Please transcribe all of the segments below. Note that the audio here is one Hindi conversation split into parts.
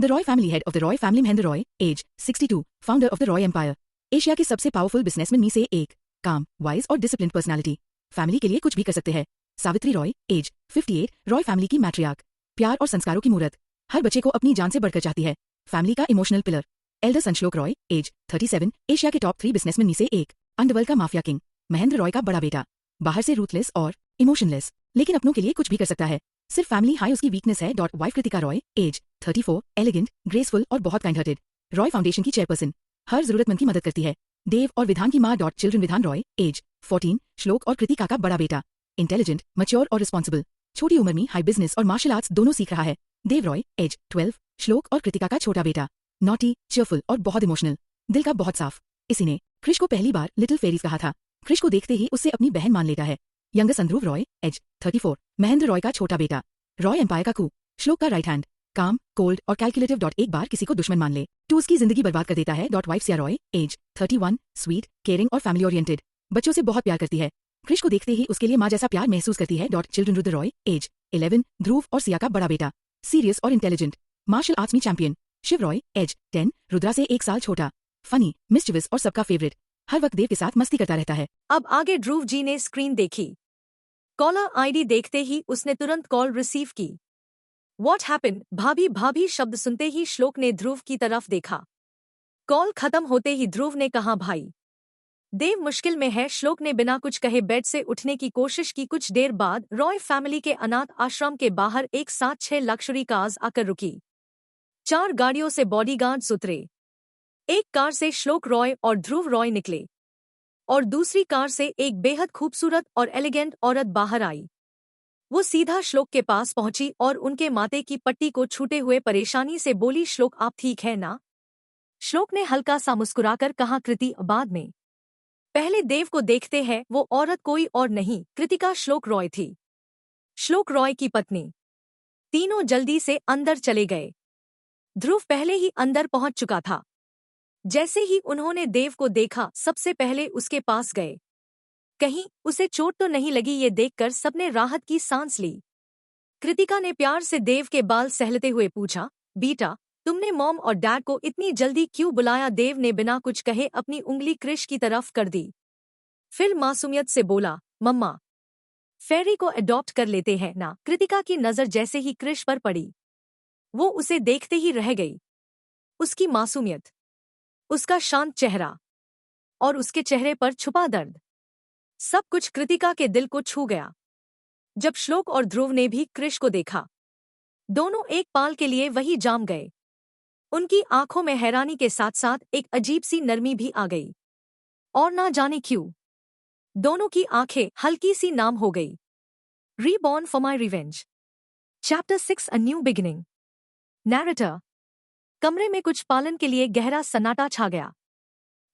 The Roy family, head of the Roy family, Mahendra Roy, age 62, founder of the Roy empire, Asia के सबसे पावरफुल बिजनेसमैन में से एक, काम, वाइज और डिसिप्लिन पर्सनालिटी, फैमिली के लिए कुछ भी कर सकते हैं। सावित्री रॉय, एज 58, रॉय फैमिली की मैट्रियार्क, प्यार और संस्कारों की मूरत, हर बच्चे को अपनी जान से बढ़कर चाहती है, फैमिली का इमोशनल पिलर। एल्डर सन श्लोक रॉय, एज 37, एशिया के टॉप 3 बिजनेसमैन में से एक, अंडरवर्ल्ड का माफिया किंग, महेंद्र रॉय का बड़ा बेटा, बाहर से रूथलेस और इमोशनलेस, लेकिन अपनों के लिए कुछ भी कर सकता है, सिर्फ फैमिली हाई उसकी वीकनेस है। Wife Kritika Roy, age 34, elegant, graceful और बहुत काइंड हार्टेड, रॉय फाउंडेशन की चेयरपर्सन, हर जरूरतमंद की मदद करती है। देव और विधान की माँ। चिल्ड्रन विधान रॉय, एज 14, श्लोक और कृतिका का बड़ा बेटा, इंटेलिजेंट, मैच्योर और रिस्पॉन्सिबल, छोटी उम्र में हाई बिजनेस और मार्शल आर्ट्स दोनों सीख रहा है। देव रॉय, एज 12, श्लोक और कृतिका का छोटा बेटा, नॉटी, चीयरफुल और बहुत इमोशनल, दिल का बहुत साफ। इसी ने क्रिश को पहली बार लिटिल फेरीज कहा था। क्रिश को देखते ही उससे अपनी बहन मान लेता है। यंगर सन ध्रुव रॉय, एज 34, महेंद्र रॉय का छोटा बेटा, रॉय एम्पायर का कू, श्लोक का राइट हैंड, काम, कोल्ड और कैलकुलेटिव। एक बार किसी को दुश्मन मान ले तो उसकी जिंदगी बर्बाद कर देता है। Wife Siya Roy, age 31, sweet, caring और फैमिली ओरिएंटेड, बच्चों से बहुत प्यार करती है। क्रिश को देखते ही उसके लिए माँ जैसा प्यार महसूस करती है। चिल्ड्रन रुद्र रॉय, एज 11, ध्रुव और सिया का बड़ा बेटा, सीरियस और इंटेलिजेंट, मार्शल आर्ट्स में चैंपियन। शिव रॉय, एज 10, रुद्रा से 1 साल छोटा, फनी, मिस्चिवस और सबका फेवरेट, हर वक्त देव के साथ मस्ती करता रहता है। अब आगे ध्रुव जी ने स्क्रीन देखी। कॉलर आईडी देखते ही उसने तुरंत कॉल रिसीव की। What happened? भाभी भाभी शब्द सुनते ही श्लोक ने ध्रुव की तरफ देखा। कॉल खत्म होते ही ध्रुव ने कहा, भाई देव मुश्किल में है। श्लोक ने बिना कुछ कहे बेड से उठने की कोशिश की। कुछ देर बाद रॉय फैमिली के अनाथ आश्रम के बाहर एक साथ 6 लग्जरी कार्स आकर रुकी। 4 गाड़ियों से बॉडीगार्ड्स उतरे। एक कार से श्लोक रॉय और ध्रुव रॉय निकले और दूसरी कार से एक बेहद खूबसूरत और एलिगेंट औरत बाहर आई। वो सीधा श्लोक के पास पहुंची और उनके माथे की पट्टी को छूते हुए परेशानी से बोली, श्लोक आप ठीक है ना? श्लोक ने हल्का सा मुस्कुराकर कहा, कृति बाद में, पहले देव को देखते हैं। वो औरत कोई और नहीं, कृतिका श्लोक रॉय थी, श्लोक रॉय की पत्नी। तीनों जल्दी से अंदर चले गए। ध्रुव पहले ही अंदर पहुंच चुका था। जैसे ही उन्होंने देव को देखा सबसे पहले उसके पास गए। कहीं उसे चोट तो नहीं लगी, ये देखकर सबने राहत की सांस ली। कृतिका ने प्यार से देव के बाल सहलते हुए पूछा, बेटा तुमने मॉम और डैड को इतनी जल्दी क्यों बुलाया? देव ने बिना कुछ कहे अपनी उंगली क्रिश की तरफ कर दी, फिर मासूमियत से बोला, मम्मा फेरी को अडॉप्ट कर लेते हैं ना? कृतिका की नजर जैसे ही क्रिश पर पड़ी वो उसे देखते ही रह गई। उसकी मासूमियत, उसका शांत चेहरा और उसके चेहरे पर छुपा दर्द, सब कुछ कृतिका के दिल को छू गया। जब श्लोक और ध्रुव ने भी क्रिश को देखा, दोनों एक पाल के लिए वही जाम गए। उनकी आंखों में हैरानी के साथ साथ एक अजीब सी नरमी भी आ गई, और ना जाने क्यों दोनों की आंखें हल्की सी नाम हो गई। Reborn for my revenge, chapter 6, a new beginning. Narrator. कमरे में कुछ पालन के लिए गहरा सन्नाटा छा गया।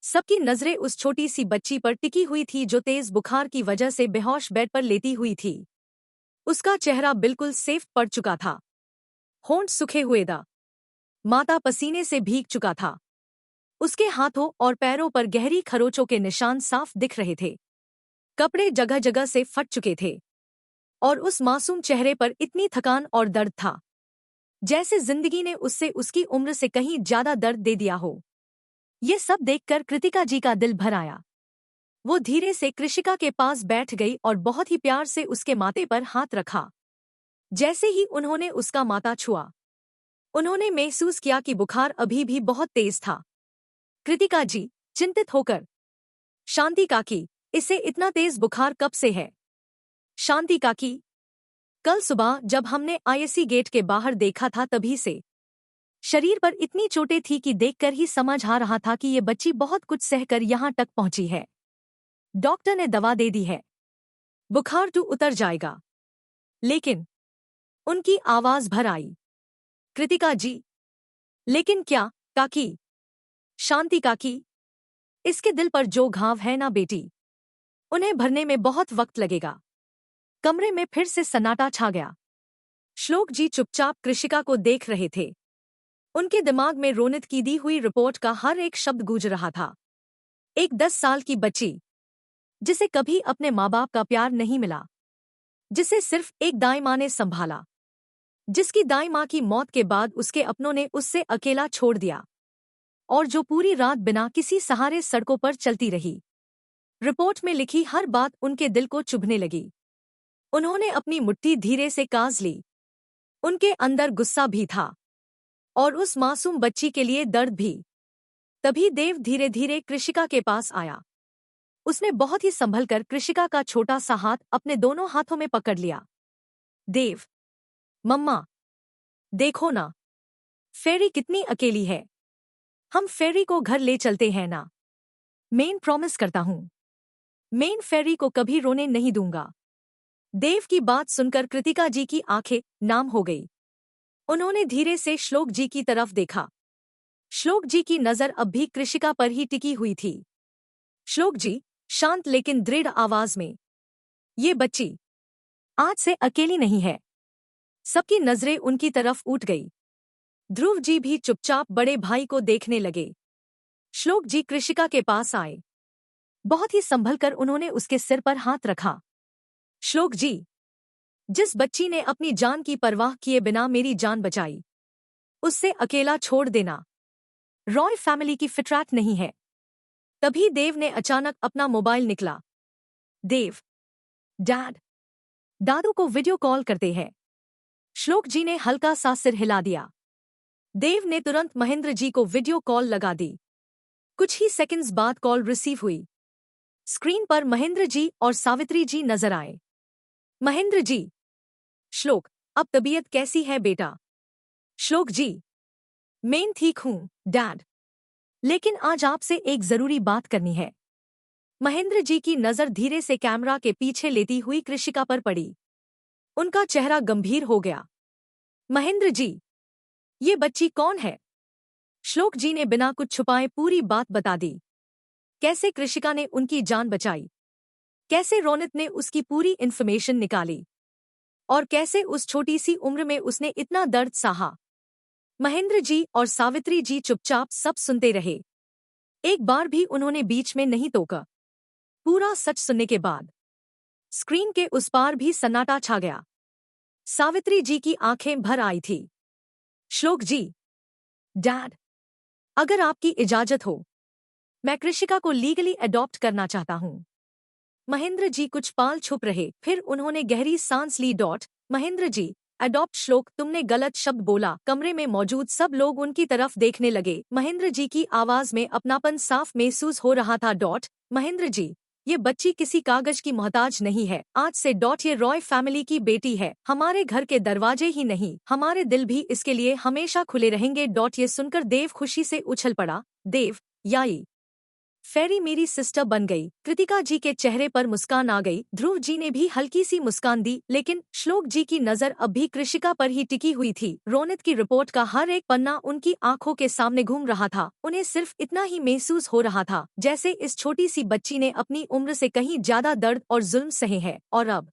सबकी नजरें उस छोटी सी बच्ची पर टिकी हुई थी जो तेज बुखार की वजह से बेहोश बेड पर लेटी हुई थी। उसका चेहरा बिल्कुल सेफ पड़ चुका था, होंठ सूखे हुए था, माथा पसीने से भीग चुका था। उसके हाथों और पैरों पर गहरी खरोचों के निशान साफ दिख रहे थे। कपड़े जगह जगह से फट चुके थे और उस मासूम चेहरे पर इतनी थकान और दर्द था जैसे जिंदगी ने उससे उसकी उम्र से कहीं ज्यादा दर्द दे दिया हो। ये सब देखकर कृतिका जी का दिल भर आया। वो धीरे से कृषिका के पास बैठ गई और बहुत ही प्यार से उसके माथे पर हाथ रखा। जैसे ही उन्होंने उसका माथा छुआ, उन्होंने महसूस किया कि बुखार अभी भी बहुत तेज था। कृतिका जी चिंतित होकर, शांति काकी, इसे इतना तेज बुखार कब से है? शांति काकी, कल सुबह जब हमने आईएससी गेट के बाहर देखा था तभी से। शरीर पर इतनी चोटें थी कि देखकर ही समझ आ रहा था कि ये बच्ची बहुत कुछ सहकर यहाँ तक पहुंची है। डॉक्टर ने दवा दे दी है, बुखार तो उतर जाएगा। लेकिन उनकी आवाज भर आई, कृतिका जी, लेकिन क्या काकी? शांति काकी, इसके दिल पर जो घाव है ना बेटी, उन्हें भरने में बहुत वक्त लगेगा। कमरे में फिर से सन्नाटा छा गया। श्लोक जी चुपचाप कृषिका को देख रहे थे। उनके दिमाग में रोनित की दी हुई रिपोर्ट का हर एक शब्द गूंज रहा था। एक 10 साल की बच्ची जिसे कभी अपने माँ बाप का प्यार नहीं मिला, जिसे सिर्फ एक दाई माँ ने संभाला, जिसकी दाई माँ की मौत के बाद उसके अपनों ने उससे अकेला छोड़ दिया और जो पूरी रात बिना किसी सहारे सड़कों पर चलती रही। रिपोर्ट में लिखी हर बात उनके दिल को चुभने लगी। उन्होंने अपनी मुट्ठी धीरे से काज ली। उनके अंदर गुस्सा भी था और उस मासूम बच्ची के लिए दर्द भी। तभी देव धीरे धीरे कृषिका के पास आया। उसने बहुत ही संभलकर कृषिका का छोटा सा हाथ अपने दोनों हाथों में पकड़ लिया। देव, मम्मा, देखो ना, फेरी कितनी अकेली है। हम फेरी को घर ले चलते हैं ना। मैं प्रॉमिस करता हूं, मैं फेरी को कभी रोने नहीं दूंगा। देव की बात सुनकर कृतिका जी की आंखें नाम हो गई। उन्होंने धीरे से श्लोक जी की तरफ देखा। श्लोक जी की नजर अब भी कृषिका पर ही टिकी हुई थी। श्लोक जी, शांत लेकिन दृढ़ आवाज में, ये बच्ची आज से अकेली नहीं है। सबकी नजरें उनकी तरफ उठ गई। ध्रुव जी भी चुपचाप बड़े भाई को देखने लगे। श्लोक जी कृषिका के पास आए। बहुत ही संभलकर उन्होंने उसके सिर पर हाथ रखा। श्लोक जी, जिस बच्ची ने अपनी जान की परवाह किए बिना मेरी जान बचाई, उससे अकेला छोड़ देना रॉय फैमिली की फितरत नहीं है। तभी देव ने अचानक अपना मोबाइल निकला। देव, डैड, दादू को वीडियो कॉल करते हैं। श्लोक जी ने हल्का सा सिर हिला दिया। देव ने तुरंत महेंद्र जी को वीडियो कॉल लगा दी। कुछ ही सेकंड्स बाद कॉल रिसीव हुई। स्क्रीन पर महेंद्र जी और सावित्री जी नजर आए। महेंद्र जी, श्लोक, अब तबीयत कैसी है बेटा? श्लोक जी, मैं ठीक हूं डैड, लेकिन आज आपसे एक जरूरी बात करनी है। महेंद्र जी की नजर धीरे से कैमरा के पीछे लेती हुई कृषिका पर पड़ी। उनका चेहरा गंभीर हो गया। महेंद्र जी, ये बच्ची कौन है? श्लोक जी ने बिना कुछ छुपाए पूरी बात बता दी। कैसे कृषिका ने उनकी जान बचाई, कैसे रोनित ने उसकी पूरी इन्फॉर्मेशन निकाली और कैसे उस छोटी सी उम्र में उसने इतना दर्द सहा। महेंद्र जी और सावित्री जी चुपचाप सब सुनते रहे। एक बार भी उन्होंने बीच में नहीं टोका। पूरा सच सुनने के बाद स्क्रीन के उस पार भी सन्नाटा छा गया। सावित्री जी की आंखें भर आई थी। श्लोक जी, डैड, अगर आपकी इजाजत हो, मैं कृषिका को लीगली अडॉप्ट करना चाहता हूं। महेंद्र जी कुछ पाल छुप रहे, फिर उन्होंने गहरी सांस ली। महेंद्र जी, अडॉप्ट? श्लोक, तुमने गलत शब्द बोला। कमरे में मौजूद सब लोग उनकी तरफ देखने लगे। महेंद्र जी की आवाज में अपनापन साफ महसूस हो रहा था। महेंद्र जी, ये बच्ची किसी कागज की मोहताज नहीं है। आज से ये रॉय फैमिली की बेटी है। हमारे घर के दरवाजे ही नहीं, हमारे दिल भी इसके लिए हमेशा खुले रहेंगे। ये सुनकर देव खुशी से उछल पड़ा। देव, याई फेरी मेरी सिस्टर बन गई। कृतिका जी के चेहरे पर मुस्कान आ गई। ध्रुव जी ने भी हल्की सी मुस्कान दी, लेकिन श्लोक जी की नजर अब भी कृषिका पर ही टिकी हुई थी। रोनित की रिपोर्ट का हर एक पन्ना उनकी आंखों के सामने घूम रहा था। उन्हें सिर्फ इतना ही महसूस हो रहा था जैसे इस छोटी सी बच्ची ने अपनी उम्र से कहीं ज्यादा दर्द और जुल्म सहे है, और अब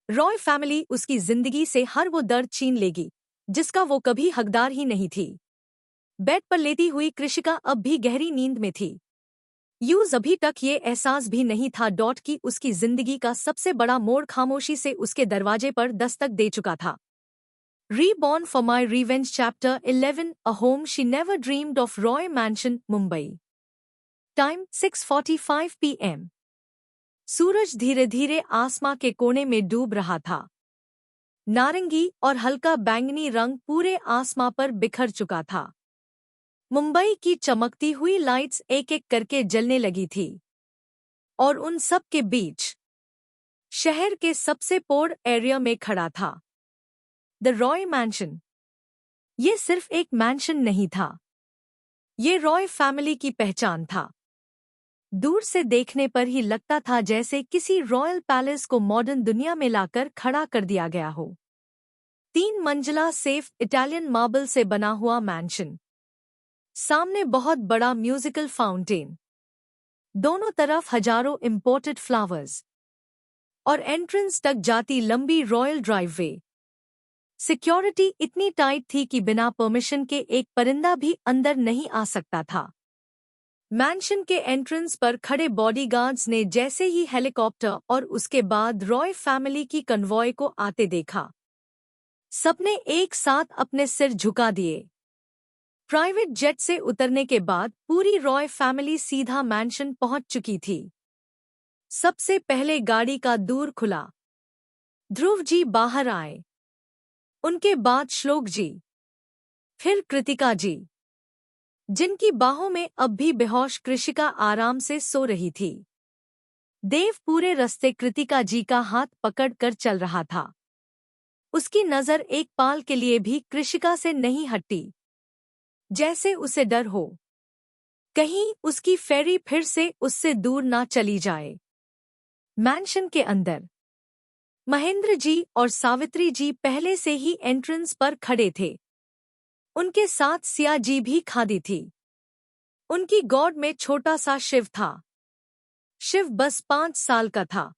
रॉय फैमिली उसकी जिंदगी से हर वो दर्द छीन लेगी जिसका वो कभी हकदार ही नहीं थी। बेड पर लेटी हुई कृषिका अब भी गहरी नींद में थी। अभी तक ये एहसास भी नहीं था कि उसकी जिंदगी का सबसे बड़ा मोड़ खामोशी से उसके दरवाजे पर दस्तक दे चुका था। Reborn for my revenge chapter 11, a home she never dreamed of. Roy Mansion, Mumbai. Time 6:45 PM। सूरज धीरे धीरे आसमां के कोने में डूब रहा था। नारंगी और हल्का बैंगनी रंग पूरे आसमां पर बिखर चुका था। मुंबई की चमकती हुई लाइट्स एक एक करके जलने लगी थी और उन सब के बीच शहर के सबसे पोर्ड एरिया में खड़ा था द रॉय मैंशन। ये सिर्फ एक मैंशन नहीं था, ये रॉय फैमिली की पहचान था। दूर से देखने पर ही लगता था जैसे किसी रॉयल पैलेस को मॉडर्न दुनिया में लाकर खड़ा कर दिया गया हो। 3 मंजिला सेफ इटालियन मार्बल से बना हुआ मैंशन, सामने बहुत बड़ा म्यूजिकल फाउंटेन, दोनों तरफ हजारों इंपोर्टेड फ्लावर्स और एंट्रेंस तक जाती लंबी रॉयल ड्राइववे। सिक्योरिटी इतनी टाइट थी कि बिना परमिशन के एक परिंदा भी अंदर नहीं आ सकता था। मैंशन के एंट्रेंस पर खड़े बॉडीगार्ड्स ने जैसे ही हेलीकॉप्टर और उसके बाद रॉय फैमिली की कन्वॉय को आते देखा, सबने एक साथ अपने सिर झुका दिए। प्राइवेट जेट से उतरने के बाद पूरी रॉय फैमिली सीधा मैंशन पहुंच चुकी थी। सबसे पहले गाड़ी का दूर खुला। ध्रुव जी बाहर आए, उनके बाद श्लोक जी, फिर कृतिका जी, जिनकी बाहों में अब भी बेहोश कृषिका आराम से सो रही थी। देव पूरे रास्ते कृतिका जी का हाथ पकड़कर चल रहा था। उसकी नजर एक पाल के लिए भी कृषिका से नहीं हटती, जैसे उसे डर हो कहीं उसकी फेरी फिर से उससे दूर ना चली जाए। मैंशन के अंदर महेंद्र जी और सावित्री जी पहले से ही एंट्रेंस पर खड़े थे। उनके साथ सिया जी भी खड़ी थी। उनकी गॉड में छोटा सा शिव था। शिव बस 5 साल का था।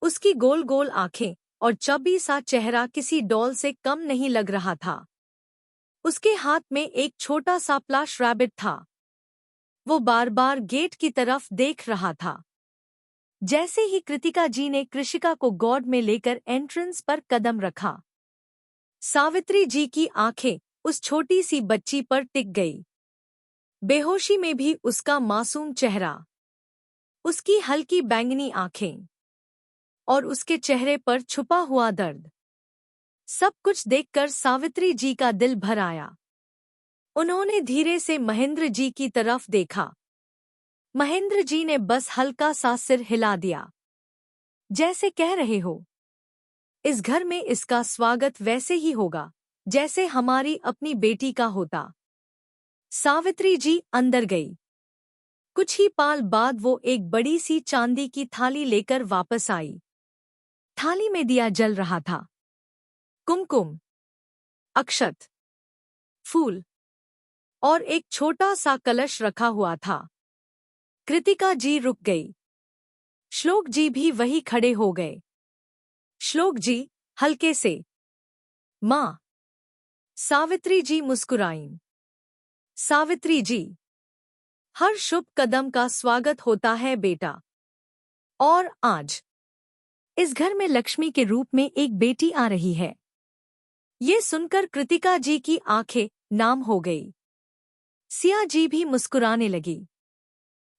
उसकी गोल गोल आंखें और चौबी सा चेहरा किसी डॉल से कम नहीं लग रहा था। उसके हाथ में एक छोटा सा प्लश रैबिट था। वो बार बार गेट की तरफ देख रहा था। जैसे ही कृतिका जी ने कृषिका को गॉड में लेकर एंट्रेंस पर कदम रखा, सावित्री जी की आंखें उस छोटी सी बच्ची पर टिक गई। बेहोशी में भी उसका मासूम चेहरा, उसकी हल्की बैंगनी आंखें और उसके चेहरे पर छुपा हुआ दर्द, सब कुछ देखकर सावित्री जी का दिल भर आया। उन्होंने धीरे से महेंद्र जी की तरफ देखा। महेंद्र जी ने बस हल्का सा सिर हिला दिया, जैसे कह रहे हो, इस घर में इसका स्वागत वैसे ही होगा जैसे हमारी अपनी बेटी का होता। सावित्री जी अंदर गई। कुछ ही पाल बाद वो एक बड़ी सी चांदी की थाली लेकर वापस आई। थाली में दिया जल रहा था। कुमकुम, अक्षत, फूल और एक छोटा सा कलश रखा हुआ था। कृतिका जी रुक गई। श्लोक जी भी वही खड़े हो गए। श्लोक जी हल्के से, माँ। सावित्री जी मुस्कुराईं। सावित्री जी, हर शुभ कदम का स्वागत होता है बेटा। और आज इस घर में लक्ष्मी के रूप में एक बेटी आ रही है। ये सुनकर कृतिका जी की आंखें नाम हो गई। सिया जी भी मुस्कुराने लगी।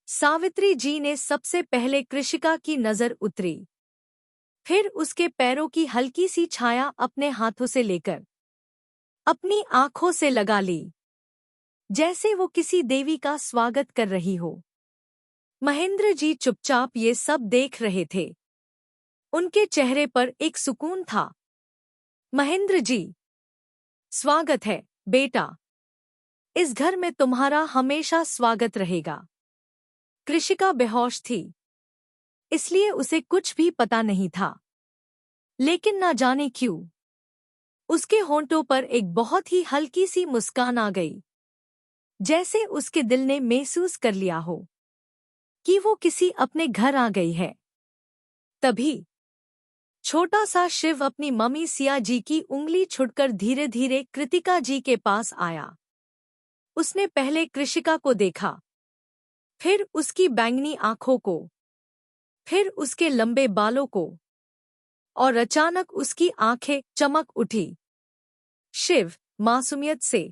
सावित्री जी ने सबसे पहले कृषिका की नजर उतरी, फिर उसके पैरों की हल्की सी छाया अपने हाथों से लेकर अपनी आंखों से लगा ली, जैसे वो किसी देवी का स्वागत कर रही हो। महेंद्र जी चुपचाप ये सब देख रहे थे। उनके चेहरे पर एक सुकून था। महेंद्र जी, स्वागत है बेटा। इस घर में तुम्हारा हमेशा स्वागत रहेगा। कृषिका बेहोश थी, इसलिए उसे कुछ भी पता नहीं था, लेकिन ना जाने क्यों उसके होंठों पर एक बहुत ही हल्की सी मुस्कान आ गई, जैसे उसके दिल ने महसूस कर लिया हो कि वो किसी अपने घर आ गई है। तभी छोटा सा शिव अपनी मम्मी सिया जी की उंगली छुड़कर धीरे धीरे कृतिका जी के पास आया। उसने पहले कृषिका को देखा, फिर उसकी बैंगनी आंखों को, फिर उसके लंबे बालों को, और अचानक उसकी आंखें चमक उठी। शिव मासूमियत से,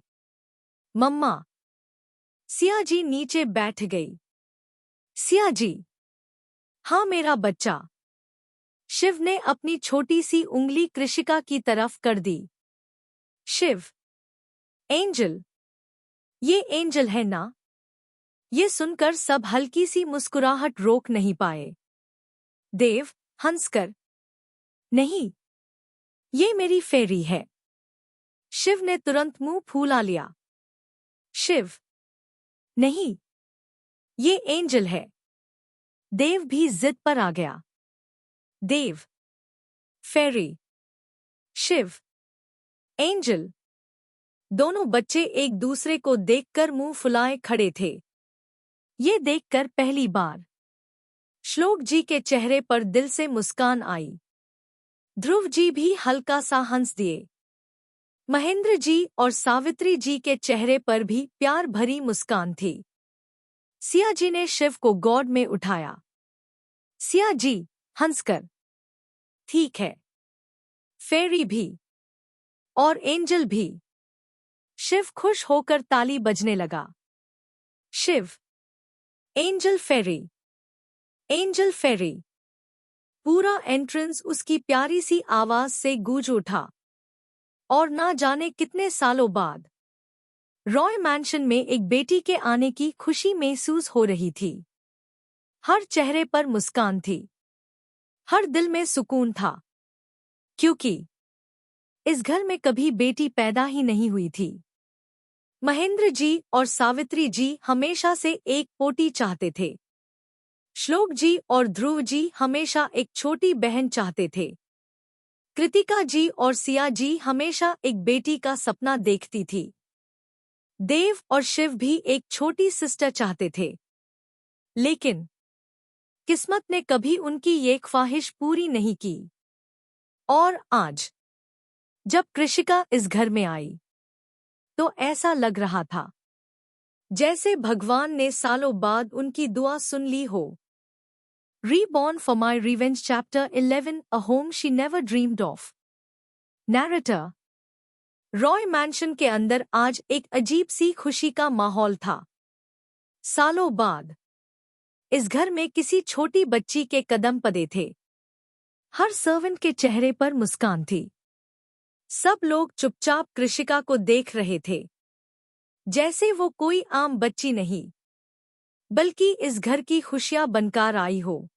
मम्मा। सिया जी नीचे बैठ गई। सिया जी, हाँ मेरा बच्चा। शिव ने अपनी छोटी सी उंगली कृषिका की तरफ कर दी। शिव, एंजल, ये एंजल है ना? ये सुनकर सब हल्की सी मुस्कुराहट रोक नहीं पाए। देव हंसकर, नहीं, ये मेरी फेरी है। शिव ने तुरंत मुंह फुला लिया। शिव, नहीं, ये एंजल है। देव भी जिद पर आ गया। देव, फेरी, शिव, एंजल। दोनों बच्चे एक दूसरे को देखकर मुंह फुलाए खड़े थे। ये देखकर पहली बार श्लोक जी के चेहरे पर दिल से मुस्कान आई। ध्रुव जी भी हल्का सा हंस दिए। महेंद्र जी और सावित्री जी के चेहरे पर भी प्यार भरी मुस्कान थी। सिया जी ने शिव को गॉड में उठाया। सिया जी हंसकर, ठीक है। फेरी भी। और एंजल भी। शिव खुश होकर ताली बजने लगा। शिव, एंजल फेरी, एंजल फेरी। पूरा एंट्रेंस उसकी प्यारी सी आवाज से गूंज उठा। और ना जाने कितने सालों बाद रॉय मैंशन में एक बेटी के आने की खुशी महसूस हो रही थी। हर चेहरे पर मुस्कान थी, हर दिल में सुकून था, क्योंकि इस घर में कभी बेटी पैदा ही नहीं हुई थी। महेंद्र जी और सावित्री जी हमेशा से एक पोती चाहते थे। श्लोक जी और ध्रुव जी हमेशा एक छोटी बहन चाहते थे। कृतिका जी और सिया जी हमेशा एक बेटी का सपना देखती थी। देव और शिव भी एक छोटी सिस्टर चाहते थे। लेकिन किस्मत ने कभी उनकी ये ख्वाहिश पूरी नहीं की। और आज जब कृषिका इस घर में आई तो ऐसा लग रहा था जैसे भगवान ने सालों बाद उनकी दुआ सुन ली हो। Reborn for my revenge chapter 11 A home she never dreamed of। Narrator। Roy mention के अंदर आज एक अजीब सी खुशी का माहौल था। सालों बाद इस घर में किसी छोटी बच्ची के कदम पड़े थे। हर सर्वेंट के चेहरे पर मुस्कान थी। सब लोग चुपचाप कृषिका को देख रहे थे, जैसे वो कोई आम बच्ची नहीं बल्कि इस घर की खुशियां बनकर आई हो।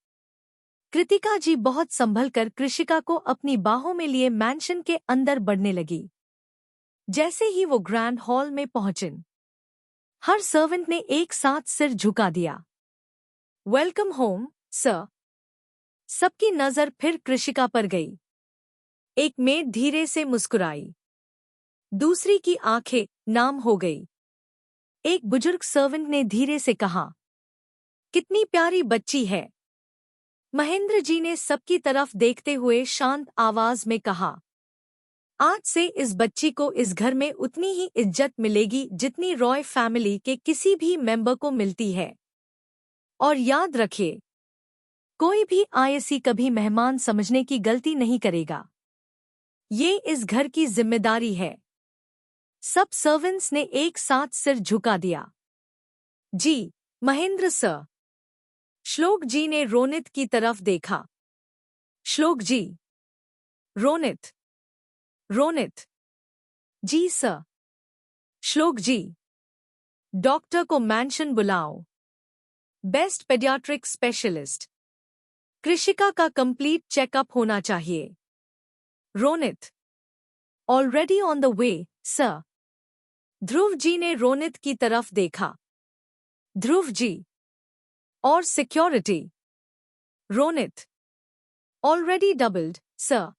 कृतिका जी बहुत संभल कर कृषिका को अपनी बाहों में लिए मैंशन के अंदर बढ़ने लगी। जैसे ही वो ग्रैंड हॉल में पहुंचीं, हर सर्वेंट ने एक साथ सिर झुका दिया। Welcome home, sir. सबकी नजर फिर कृषिका पर गई। एक मेड धीरे से मुस्कुराई, दूसरी की आंखें नाम हो गई। एक बुजुर्ग सर्वेंट ने धीरे से कहा, कितनी प्यारी बच्ची है। महेंद्र जी ने सबकी तरफ देखते हुए शांत आवाज में कहा, आज से इस बच्ची को इस घर में उतनी ही इज्जत मिलेगी जितनी रॉय फैमिली के किसी भी मेंबर को मिलती है। और याद रखिए, कोई भी आईएसी कभी मेहमान समझने की गलती नहीं करेगा। ये इस घर की जिम्मेदारी है। सब सर्वेंट्स ने एक साथ सिर झुका दिया। जी, महेंद्र सर। श्लोक जी ने रोनित की तरफ देखा। श्लोक जी। रोनित। रोनित। जी सर। श्लोक जी, डॉक्टर को मैंशन बुलाओ। Best paediatric specialist. कृषिका का कंप्लीट चेकअप होना चाहिए। Ronit. Already on the way, sir. Dhruv ji ने रोनित की तरफ देखा। ध्रुव जी। और security. Ronit. Already doubled, sir.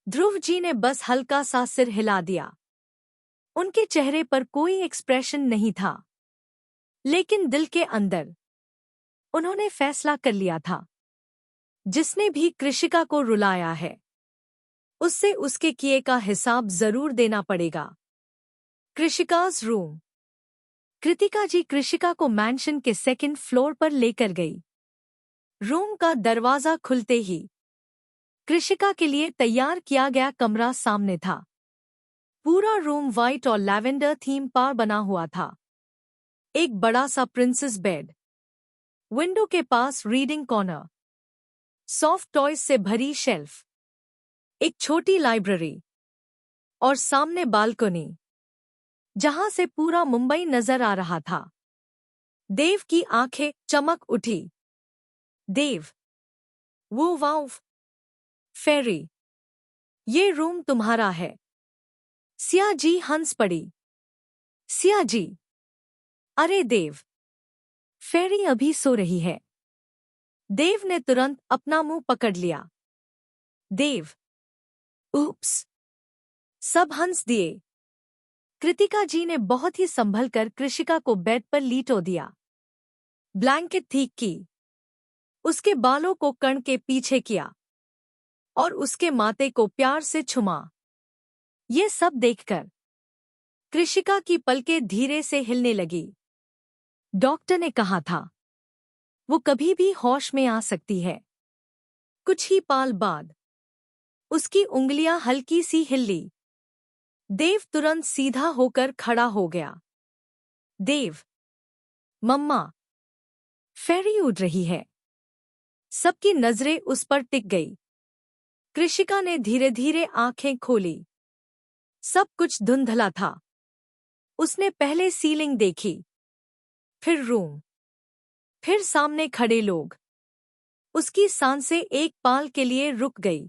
Dhruv ji ने बस हल्का सा सिर हिला दिया। उनके चेहरे पर कोई एक्सप्रेशन नहीं था, लेकिन दिल के अंदर उन्होंने फैसला कर लिया था, जिसने भी कृषिका को रुलाया है उससे उसके किए का हिसाब जरूर देना पड़ेगा। कृषिका's रूम। कृतिका जी कृषिका को मैंशन के सेकंड फ्लोर पर लेकर गई। रूम का दरवाजा खुलते ही कृषिका के लिए तैयार किया गया कमरा सामने था। पूरा रूम व्हाइट और लैवेंडर थीम पर बना हुआ था। एक बड़ा सा प्रिंसेस बेड, विंडो के पास रीडिंग कॉर्नर, सॉफ्ट टॉयज से भरी शेल्फ, एक छोटी लाइब्रेरी और सामने बालकनी जहां से पूरा मुंबई नजर आ रहा था। देव की आंखें चमक उठी। देव, वो वाव, फेरी, ये रूम तुम्हारा है। सिया जी हंस पड़ी। सिया जी, अरे देव, फेरी अभी सो रही है। देव ने तुरंत अपना मुंह पकड़ लिया। देव, उप्स। सब हंस दिए। कृतिका जी ने बहुत ही संभल कर कृषिका को बेड पर लेटो दिया। ब्लैंकेट ठीक की, उसके बालों को कण के पीछे किया और उसके माथे को प्यार से छुमा। ये सब देखकर कृषिका की पलकें धीरे से हिलने लगी। डॉक्टर ने कहा था, वो कभी भी होश में आ सकती है। कुछ ही पल बाद उसकी उंगलियां हल्की सी हिली। देव तुरंत सीधा होकर खड़ा हो गया। देव, मम्मा, फेरी उड़ रही है। सबकी नजरें उस पर टिक गई। कृषिका ने धीरे धीरे आंखें खोली। सब कुछ धुंधला था। उसने पहले सीलिंग देखी, फिर रूम, फिर सामने खड़े लोग। उसकी सांसें एक पल के लिए रुक गई।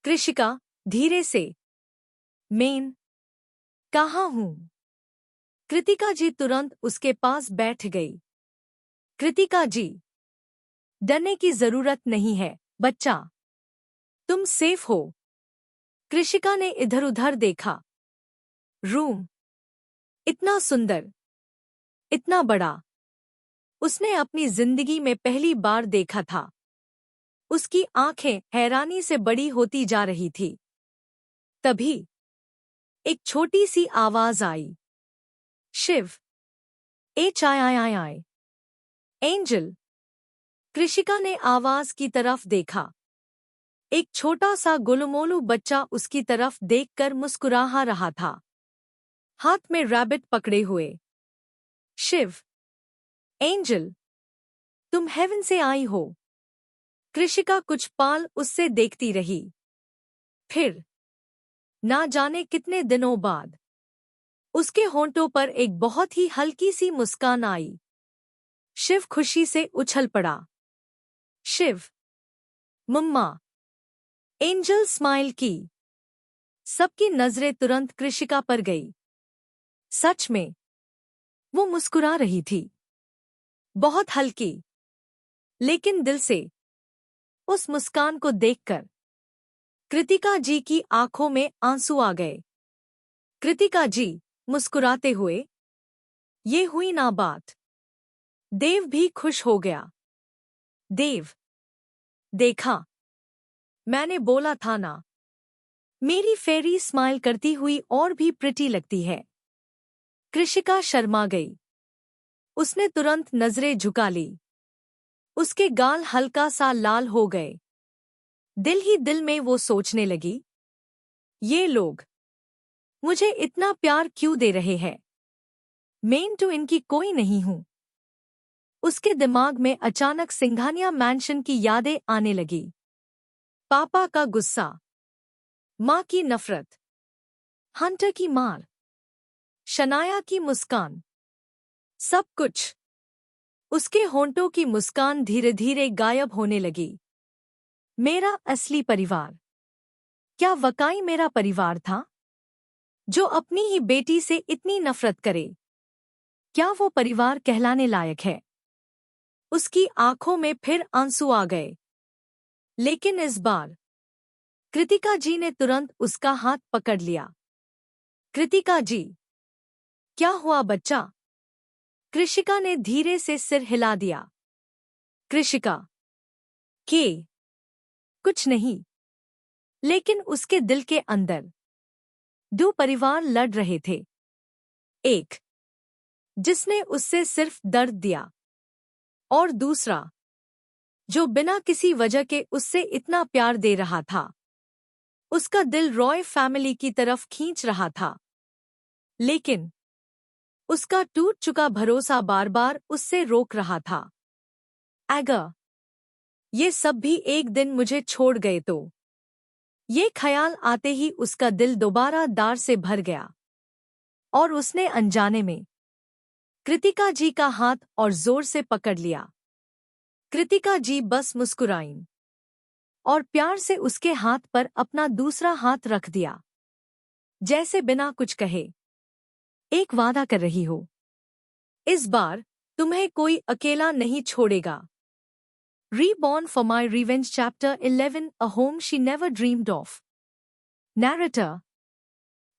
कृषिका, धीरे से, मैं कहाँ हूँ? कृतिका जी तुरंत उसके पास बैठ गई। कृतिका जी, डरने की जरूरत नहीं है बच्चा, तुम सेफ हो। कृषिका ने इधर उधर देखा। रूम इतना सुंदर, इतना बड़ा, उसने अपनी जिंदगी में पहली बार देखा था। उसकी आंखें हैरानी से बड़ी होती जा रही थी। तभी एक छोटी सी आवाज आई, शिव, HIII, एंजल। कृषिका ने आवाज की तरफ देखा। एक छोटा सा गोलुमोलू बच्चा उसकी तरफ देखकर मुस्कुरा रहा था, हाथ में रैबिट पकड़े हुए। शिव, एंजल, तुम हेवन से आई हो। कृषिका कुछ पल उससे देखती रही। फिर ना जाने कितने दिनों बाद उसके होंठों पर एक बहुत ही हल्की सी मुस्कान आई। शिव खुशी से उछल पड़ा। शिव, मम्मा। एंजल स्माइल की। सबकी नजरें तुरंत कृषिका पर गई। सच में वो मुस्कुरा रही थी, बहुत हल्की, लेकिन दिल से। उस मुस्कान को देखकर कृतिका जी की आंखों में आंसू आ गए। कृतिका जी मुस्कुराते हुए, ये हुई ना बात। देव भी खुश हो गया। देव, देखा, मैंने बोला था ना, मेरी फेरी स्माइल करती हुई और भी प्रिटी लगती है। कृषिका शर्मा गई। उसने तुरंत नजरें झुका ली। उसके गाल हल्का सा लाल हो गए। दिल ही दिल में वो सोचने लगी, ये लोग मुझे इतना प्यार क्यों दे रहे हैं? मैं तो इनकी कोई नहीं हूं। उसके दिमाग में अचानक सिंघानिया मैंशन की यादें आने लगी। पापा का गुस्सा, माँ की नफरत, हंटर की मार, शनाया की मुस्कान, सब कुछ। उसके होंठों की मुस्कान धीरे धीरे गायब होने लगी। मेरा असली परिवार, क्या वाकई मेरा परिवार था? जो अपनी ही बेटी से इतनी नफरत करे, क्या वो परिवार कहलाने लायक है? उसकी आंखों में फिर आंसू आ गए। लेकिन इस बार कृतिका जी ने तुरंत उसका हाथ पकड़ लिया। कृतिका जी, क्या हुआ बच्चा? कृषिका ने धीरे से सिर हिला दिया। कृषिका के कुछ नहीं, लेकिन उसके दिल के अंदर दो परिवार लड़ रहे थे। एक जिसने उससे सिर्फ दर्द दिया, और दूसरा जो बिना किसी वजह के उससे इतना प्यार दे रहा था। उसका दिल रॉय फैमिली की तरफ खींच रहा था, लेकिन उसका टूट चुका भरोसा बार बार उससे रोक रहा था। अगर ये सब भी एक दिन मुझे छोड़ गए तो? ये ख्याल आते ही उसका दिल दोबारा दार से भर गया, और उसने अनजाने में कृतिका जी का हाथ और जोर से पकड़ लिया। कृतिका जी बस मुस्कुराईं और प्यार से उसके हाथ पर अपना दूसरा हाथ रख दिया, जैसे बिना कुछ कहे एक वादा कर रही हो, इस बार तुम्हें कोई अकेला नहीं छोड़ेगा। Reborn for My Revenge Chapter 11, A Home She Never Dreamed of. Narrator.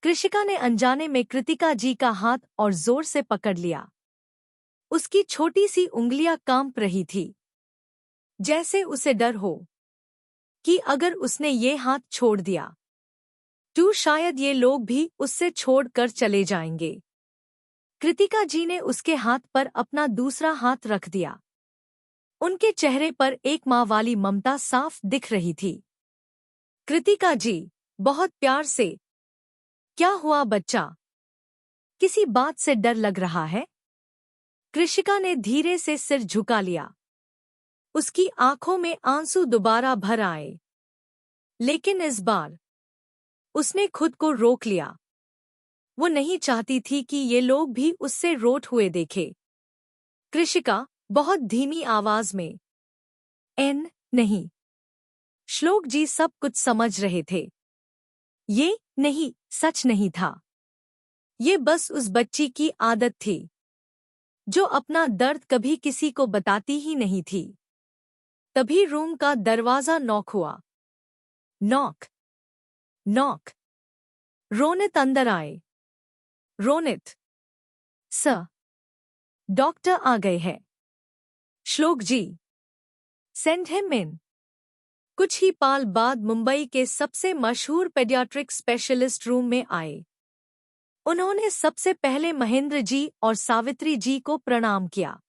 कृषिका ने अनजाने में कृतिका जी का हाथ और जोर से पकड़ लिया। उसकी छोटी सी उंगलियां कांप रही थी, जैसे उसे डर हो कि अगर उसने ये हाथ छोड़ दिया तो शायद ये लोग भी उससे छोड़कर चले जाएंगे। कृतिका जी ने उसके हाथ पर अपना दूसरा हाथ रख दिया। उनके चेहरे पर एक माँ वाली ममता साफ दिख रही थी। कृतिका जी बहुत प्यार से क्या हुआ बच्चा? किसी बात से डर लग रहा है? कृषिका ने धीरे से सिर झुका लिया। उसकी आंखों में आंसू दोबारा भर आए, लेकिन इस बार उसने खुद को रोक लिया। वो नहीं चाहती थी कि ये लोग भी उससे रोते हुए देखें। कृषिका बहुत धीमी आवाज में, नहीं। श्लोक जी सब कुछ समझ रहे थे। ये नहीं सच नहीं था। ये बस उस बच्ची की आदत थी, जो अपना दर्द कभी किसी को बताती ही नहीं थी। तभी रूम का दरवाजा नॉक हुआ। Knock knock. रोनित अंदर आए। रोनित, सर, डॉक्टर आ गए हैं। श्लोक जी, सेंड हिम इन। कुछ ही पल बाद मुंबई के सबसे मशहूर पेडियाट्रिक स्पेशलिस्ट रूम में आए। उन्होंने सबसे पहले महेंद्र जी और सावित्री जी को प्रणाम किया।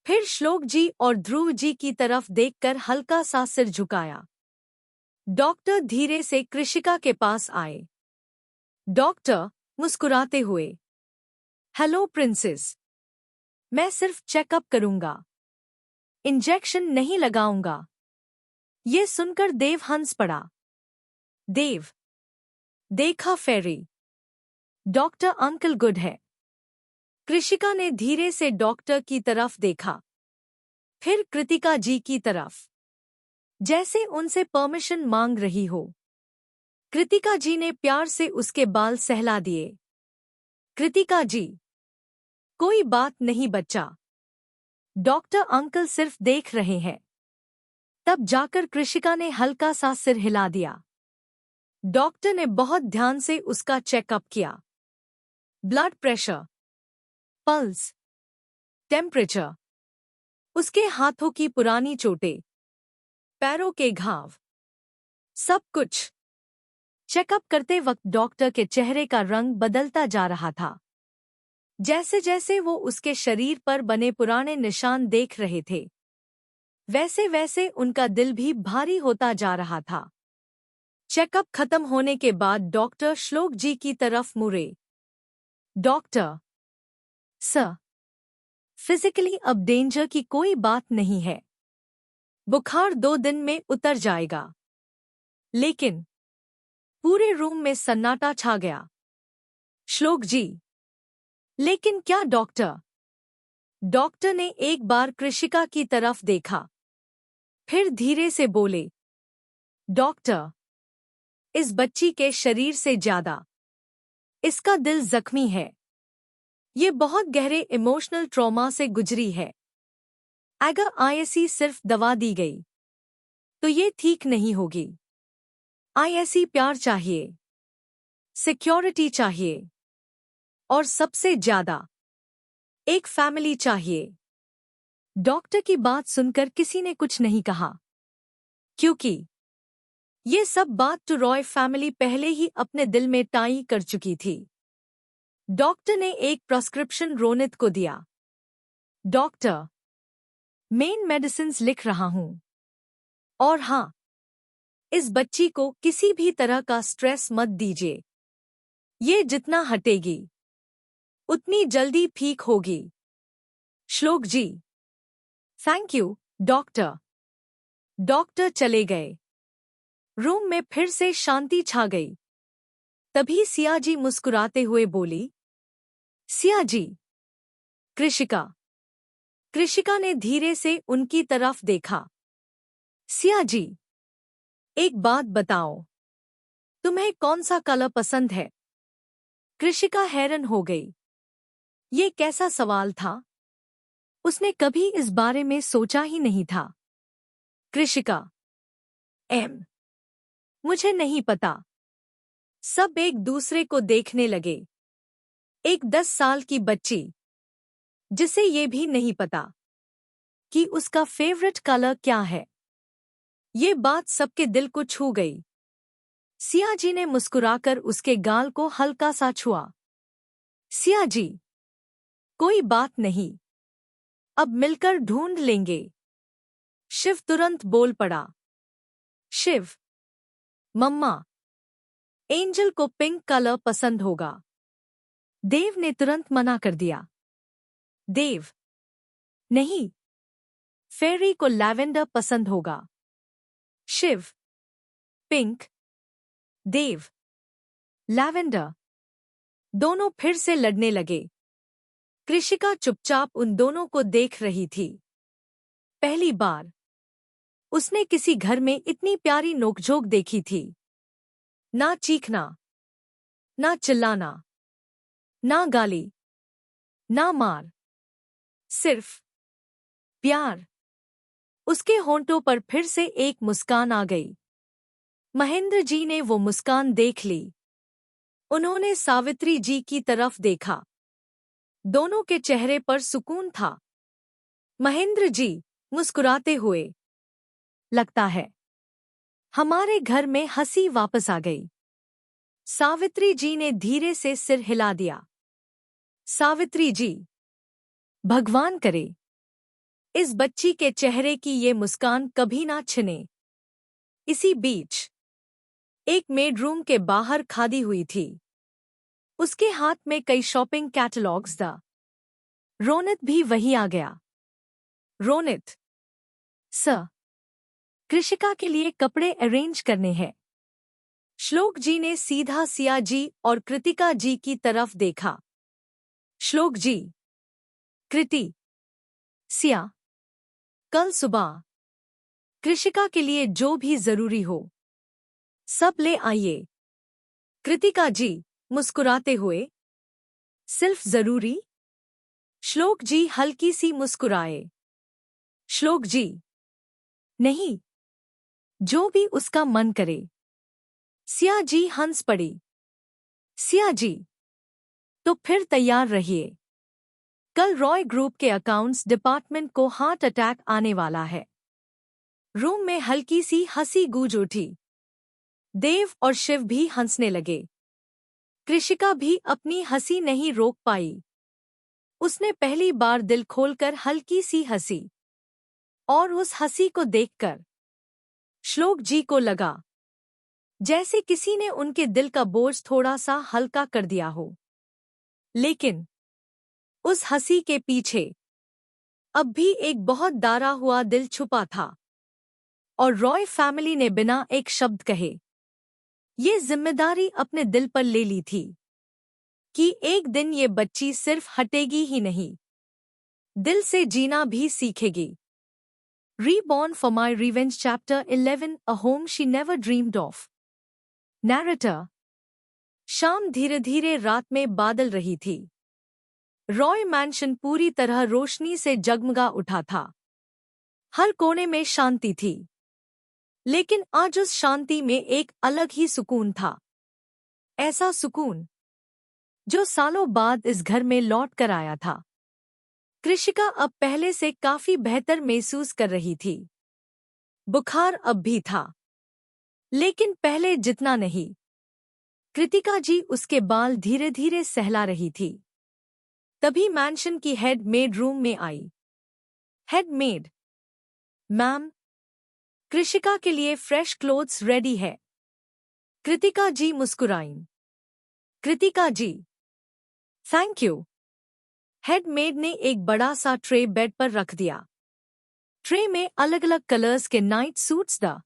फिर श्लोक जी और ध्रुव जी की तरफ देखकर हल्का सा सिर झुकाया। डॉक्टर धीरे से कृषिका के पास आए। डॉक्टर मुस्कुराते हुए, हेलो प्रिंसेस, मैं सिर्फ चेकअप करूंगा, इंजेक्शन नहीं लगाऊंगा। ये सुनकर देव हंस पड़ा। देव, देखा फेरी, डॉक्टर अंकल गुड है। कृषिका ने धीरे से डॉक्टर की तरफ देखा, फिर कृतिका जी की तरफ, जैसे उनसे परमिशन मांग रही हो। कृतिका जी ने प्यार से उसके बाल सहला दिए। कृतिका जी, कोई बात नहीं बच्चा, डॉक्टर अंकल सिर्फ देख रहे हैं। तब जाकर कृषिका ने हल्का सा सिर हिला दिया। डॉक्टर ने बहुत ध्यान से उसका चेकअप किया। ब्लड प्रेशर, पल्स, टेम्परेचर, उसके हाथों की पुरानी चोटें, पैरों के घाव, सब कुछ। चेकअप करते वक्त डॉक्टर के चेहरे का रंग बदलता जा रहा था। जैसे जैसे वो उसके शरीर पर बने पुराने निशान देख रहे थे, वैसे वैसे उनका दिल भी भारी होता जा रहा था। चेकअप खत्म होने के बाद डॉक्टर श्लोक जी की तरफ मुड़े। डॉक्टर, सर, फिजिकली अब डेंजर की कोई बात नहीं है। बुखार 2 दिन में उतर जाएगा। लेकिन पूरे रूम में सन्नाटा छा गया। श्लोक जी, लेकिन क्या डॉक्टर? डॉक्टर ने एक बार कृषिका की तरफ देखा, फिर धीरे से बोले, डॉक्टर, इस बच्ची के शरीर से ज्यादा इसका दिल जख्मी है। ये बहुत गहरे इमोशनल ट्रॉमा से गुजरी है। अगर आईएससी सिर्फ दवा दी गई तो ये ठीक नहीं होगी। आईएससी प्यार चाहिए, सिक्योरिटी चाहिए, और सबसे ज्यादा एक फैमिली चाहिए। डॉक्टर की बात सुनकर किसी ने कुछ नहीं कहा, क्योंकि ये सब बात टू रॉय फैमिली पहले ही अपने दिल में टाई कर चुकी थी। डॉक्टर ने एक प्रिस्क्रिप्शन रोनित को दिया। डॉक्टर, मेन मेडिसिन्स लिख रहा हूं। और हाँ, इस बच्ची को किसी भी तरह का स्ट्रेस मत दीजिए। ये जितना हटेगी उतनी जल्दी ठीक होगी। श्लोक जी, थैंक यू डॉक्टर। डॉक्टर चले गए। रूम में फिर से शांति छा गई। तभी सियाजी मुस्कुराते हुए बोली, सियाजी। कृषिका। कृषिका ने धीरे से उनकी तरफ देखा। सियाजी, एक बात बताओ, तुम्हें कौन सा कलर पसंद है? कृषिका हैरान हो गई। ये कैसा सवाल था? उसने कभी इस बारे में सोचा ही नहीं था। कृषिका, मुझे नहीं पता। सब एक दूसरे को देखने लगे। एक 10 साल की बच्ची, जिसे ये भी नहीं पता कि उसका फेवरेट कलर क्या है। ये बात सबके दिल को छू गई। सियाजी ने मुस्कुराकर उसके गाल को हल्का सा छुआ। सियाजी, कोई बात नहीं, अब मिलकर ढूंढ लेंगे। शिव तुरंत बोल पड़ा। शिव, मम्मा, एंजल को पिंक कलर पसंद होगा। देव ने तुरंत मना कर दिया। देव, नहीं, फेरी को लैवेंडर पसंद होगा। शिव, पिंक। देव, लैवेंडर। दोनों फिर से लड़ने लगे। कृषिका चुपचाप उन दोनों को देख रही थी। पहली बार उसने किसी घर में इतनी प्यारी नोकझोंक देखी थी। ना चीखना, ना चिल्लाना, ना गाली, ना मार, सिर्फ प्यार। उसके होंठों पर फिर से एक मुस्कान आ गई। महेंद्र जी ने वो मुस्कान देख ली। उन्होंने सावित्री जी की तरफ देखा। दोनों के चेहरे पर सुकून था। महेंद्र जी मुस्कुराते हुए, लगता है हमारे घर में हंसी वापस आ गई। सावित्री जी ने धीरे से सिर हिला दिया। सावित्री जी, भगवान करे इस बच्ची के चेहरे की ये मुस्कान कभी ना छिने। इसी बीच एक मेड रूम के बाहर खादी हुई थी। उसके हाथ में कई शॉपिंग कैटलॉग्स था। रोनित भी वहीं आ गया। रोनित, सर, कृषिका के लिए कपड़े अरेंज करने हैं। श्लोक जी ने सीधा सिया जी और कृतिका जी की तरफ देखा। श्लोक जी, कृति, सिया, कल सुबह कृषिका के लिए जो भी जरूरी हो सब ले आइए। कृतिका जी मुस्कुराते हुए, सिर्फ जरूरी? श्लोक जी हल्की सी मुस्कुराए। श्लोक जी, नहीं, जो भी उसका मन करे। सिया जी हंस पड़ी। सिया जी, तो फिर तैयार रहिए। कल रॉय ग्रुप के अकाउंट्स डिपार्टमेंट को हार्ट अटैक आने वाला है। रूम में हल्की सी हंसी गूंज उठी। देव और शिव भी हंसने लगे। कृषिका भी अपनी हंसी नहीं रोक पाई। उसने पहली बार दिल खोलकर हल्की सी हंसी। और उस हंसी को देखकर श्लोक जी को लगा जैसे किसी ने उनके दिल का बोझ थोड़ा सा हल्का कर दिया हो। लेकिन उस हंसी के पीछे अब भी एक बहुत डरा हुआ दिल छुपा था। और रॉय फैमिली ने बिना एक शब्द कहे ये जिम्मेदारी अपने दिल पर ले ली थी कि एक दिन ये बच्ची सिर्फ हटेगी ही नहीं, दिल से जीना भी सीखेगी। Reborn for My Revenge Chapter 11 A Home She Never Dreamed of। Narrator. शाम धीरे धीरे रात में बादल रही थी। रॉय मैंशन पूरी तरह रोशनी से जगमगा उठा था। हर कोने में शांति थी। लेकिन आज उस शांति में एक अलग ही सुकून था। ऐसा सुकून जो सालों बाद इस घर में लौट कर आया था। कृषिका अब पहले से काफी बेहतर महसूस कर रही थी। बुखार अब भी था, लेकिन पहले जितना नहीं। कृतिका जी उसके बाल धीरे धीरे सहला रही थी। तभी मैंशन की हेड मेड रूम में आई। हेड मेड, मैम, कृषिका के लिए फ्रेश क्लोथ्स रेडी है। कृतिका जी मुस्कुराईं। कृतिका जी, थैंक यू। हेड मेड ने एक बड़ा सा ट्रे बेड पर रख दिया। ट्रे में अलग अलग कलर्स के night suits the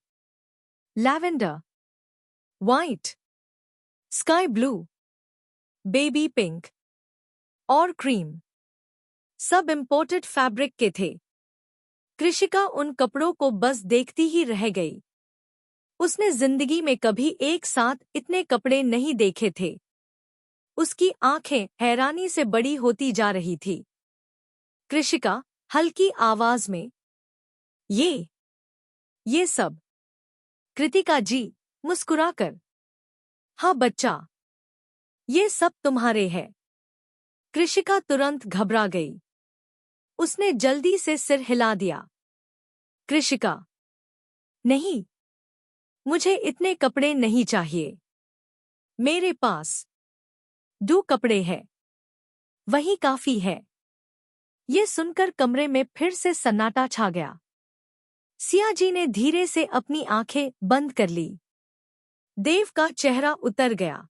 lavender, white, sky blue, baby pink और क्रीम, सब इंपोर्टेड फैब्रिक के थे। कृषिका उन कपड़ों को बस देखती ही रह गई। उसने जिंदगी में कभी एक साथ इतने कपड़े नहीं देखे थे। उसकी आंखें हैरानी से बड़ी होती जा रही थी। कृषिका हल्की आवाज में, ये सब? कृतिका जी मुस्कुराकर, हाँ बच्चा, ये सब तुम्हारे है। कृषिका तुरंत घबरा गई। उसने जल्दी से सिर हिला दिया। कृषिका, नहीं, मुझे इतने कपड़े नहीं चाहिए। मेरे पास 2 कपड़े हैं, वही काफी है। ये सुनकर कमरे में फिर से सन्नाटा छा गया। सिया जी ने धीरे से अपनी आंखें बंद कर ली। देव का चेहरा उतर गया।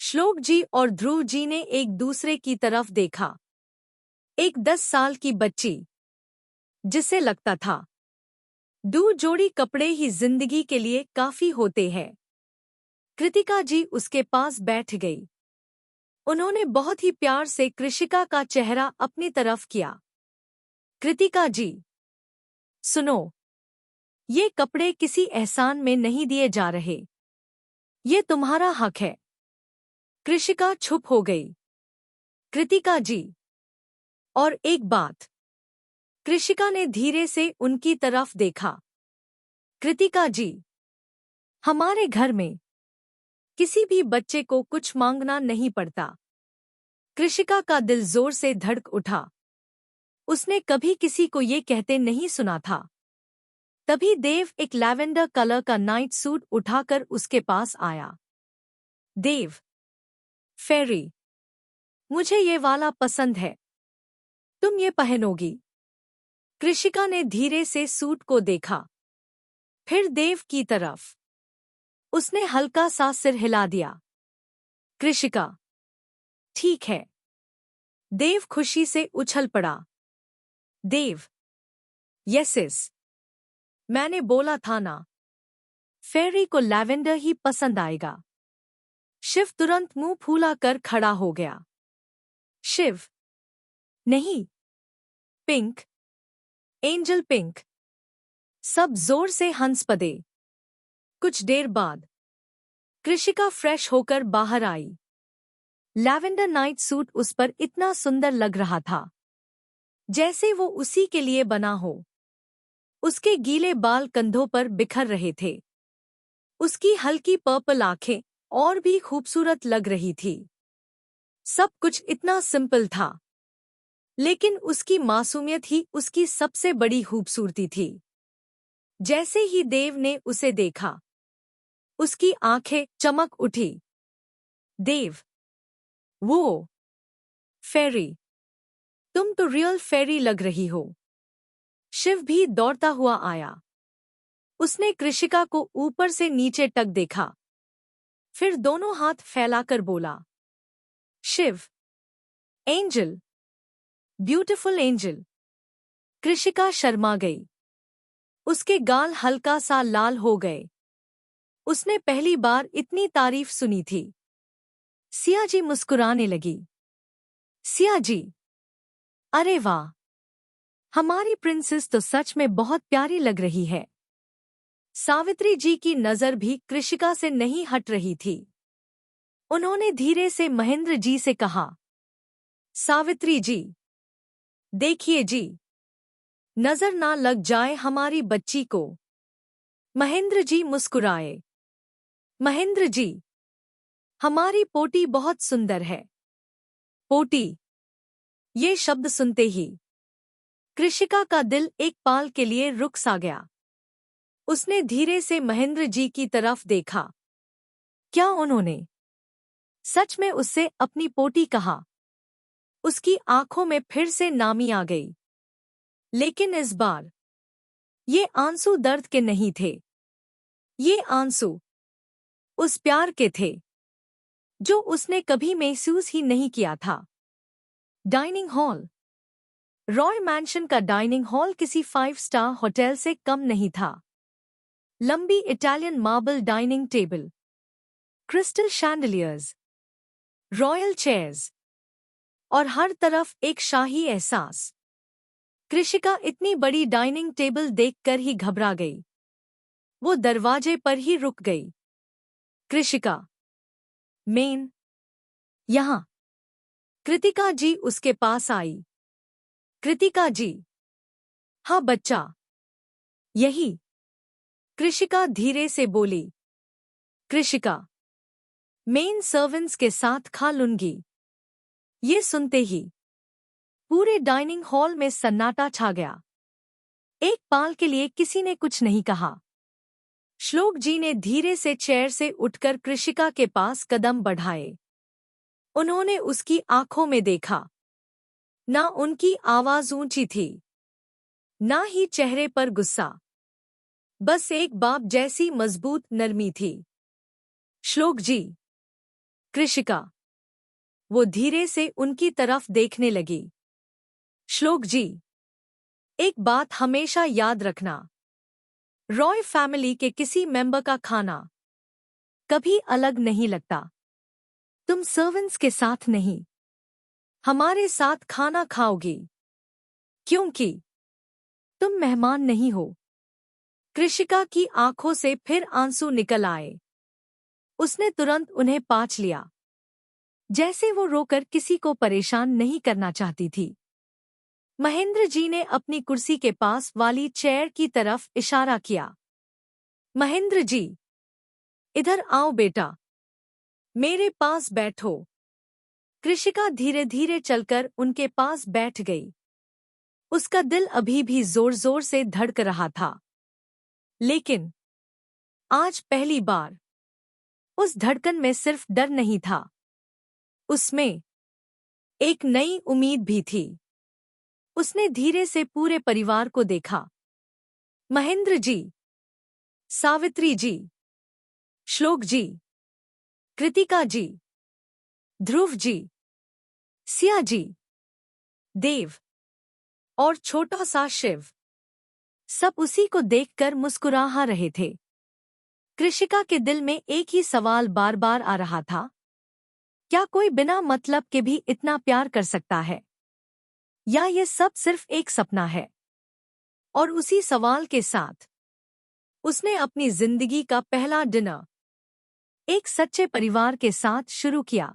श्लोक जी और ध्रुव जी ने एक दूसरे की तरफ देखा। एक 10 साल की बच्ची, जिसे लगता था दो जोड़ी कपड़े ही जिंदगी के लिए काफी होते हैं। कृतिका जी उसके पास बैठ गई। उन्होंने बहुत ही प्यार से कृषिका का चेहरा अपनी तरफ किया। कृतिका जी, सुनो, ये कपड़े किसी एहसान में नहीं दिए जा रहे। ये तुम्हारा हक है। कृषिका चुप हो गई। कृतिका जी, और एक बात। कृषिका ने धीरे से उनकी तरफ देखा। कृतिका जी, हमारे घर में किसी भी बच्चे को कुछ मांगना नहीं पड़ता। कृषिका का दिल जोर से धड़क उठा। उसने कभी किसी को ये कहते नहीं सुना था। तभी देव एक लैवेंडर कलर का नाइट सूट उठाकर उसके पास आया। देव, फेरी, मुझे ये वाला पसंद है। तुम ये पहनोगी? कृषिका ने धीरे से सूट को देखा, फिर देव की तरफ। उसने हल्का सा सिर हिला दिया। कृषिका, ठीक है। देव खुशी से उछल पड़ा। देव, यस, मैंने बोला था ना, फेरी को लैवेंडर ही पसंद आएगा। शिव तुरंत मुंह फूला कर खड़ा हो गया। शिव, नहीं, पिंक, एंजल पिंक। सब जोर से हंस पड़े। कुछ देर बाद कृषिका फ्रेश होकर बाहर आई। लैवेंडर नाइट सूट उस पर इतना सुंदर लग रहा था, जैसे वो उसी के लिए बना हो। उसके गीले बाल कंधों पर बिखर रहे थे। उसकी हल्की पर्पल आंखें और भी खूबसूरत लग रही थी। सब कुछ इतना सिंपल था, लेकिन उसकी मासूमियत ही उसकी सबसे बड़ी खूबसूरती थी। जैसे ही देव ने उसे देखा, उसकी आंखें चमक उठी। देव, वो फेरी, तुम तो रियल फेरी लग रही हो। शिव भी दौड़ता हुआ आया। उसने कृषिका को ऊपर से नीचे तक देखा, फिर दोनों हाथ फैलाकर बोला, Shiv, angel, beautiful angel. कृषिका Sharma गई। उसके गाल हल्का सा लाल हो गए। उसने पहली बार इतनी तारीफ सुनी थी। सिया जी मुस्कुराने लगी। सिया जी, अरे वाह, हमारी प्रिंसेस तो सच में बहुत प्यारी लग रही है। सावित्री जी की नजर भी कृषिका से नहीं हट रही थी। उन्होंने धीरे से महेंद्र जी से कहा, सावित्री जी, देखिए जी, नजर ना लग जाए हमारी बच्ची को। महेंद्र जी मुस्कुराए। महेंद्र जी, हमारी पोटी बहुत सुंदर है। पोटी, ये शब्द सुनते ही कृषिका का दिल एक पाल के लिए रुक सा गया। उसने धीरे से महेंद्र जी की तरफ देखा। क्या उन्होंने सच में उससे अपनी पोटी कहा? उसकी आंखों में फिर से नामी आ गई। लेकिन इस बार ये आंसू दर्द के नहीं थे। ये आंसू उस प्यार के थे जो उसने कभी महसूस ही नहीं किया था। Dining hall. रॉय मैंशन का डाइनिंग हॉल किसी 5 स्टार होटल से कम नहीं था। लंबी Italian marble dining table, crystal chandeliers, royal chairs और हर तरफ एक शाही एहसास। कृषिका इतनी बड़ी डाइनिंग टेबल देखकर ही घबरा गई। वो दरवाजे पर ही रुक गई। कृषिका, मेन, यहाँ। कृतिका जी उसके पास आई। कृतिका जी, हाँ बच्चा, यही। कृषिका धीरे से बोली। कृषिका, मेन सर्वेंट्स के साथ खा लूंगी। ये सुनते ही पूरे डाइनिंग हॉल में सन्नाटा छा गया। एक पाल के लिए किसी ने कुछ नहीं कहा। श्लोक जी ने धीरे से चेयर से उठकर कृषिका के पास कदम बढ़ाए। उन्होंने उसकी आंखों में देखा। ना उनकी आवाज ऊंची थी, ना ही चेहरे पर गुस्सा। बस एक बाप जैसी मजबूत नरमी थी। श्लोक जी। कृषिका। वो धीरे से उनकी तरफ देखने लगी। श्लोक जी, एक बात हमेशा याद रखना, रॉय फैमिली के किसी मेंबर का खाना कभी अलग नहीं लगता। तुम सर्वेंट्स के साथ नहीं, हमारे साथ खाना खाओगी, क्योंकि तुम मेहमान नहीं हो। कृषिका की आंखों से फिर आंसू निकल आए। उसने तुरंत उन्हें पाछ लिया, जैसे वो रोकर किसी को परेशान नहीं करना चाहती थी। महेंद्र जी ने अपनी कुर्सी के पास वाली चेयर की तरफ इशारा किया। महेंद्र जी, इधर आओ बेटा, मेरे पास बैठो। कृषिका धीरे धीरे चलकर उनके पास बैठ गई। उसका दिल अभी भी जोर जोर से धड़क रहा था, लेकिन आज पहली बार उस धड़कन में सिर्फ डर नहीं था, उसमें एक नई उम्मीद भी थी। उसने धीरे से पूरे परिवार को देखा। महेंद्र जी, सावित्री जी, श्लोक जी, कृतिका जी, ध्रुव जी, सिया जी, देव और छोटा सा शिव, सब उसी को देखकर मुस्कुराहा रहे थे। कृषिका के दिल में एक ही सवाल बार बार आ रहा था, क्या कोई बिना मतलब के भी इतना प्यार कर सकता है, या ये सब सिर्फ एक सपना है? और उसी सवाल के साथ उसने अपनी जिंदगी का पहला डिनर एक सच्चे परिवार के साथ शुरू किया।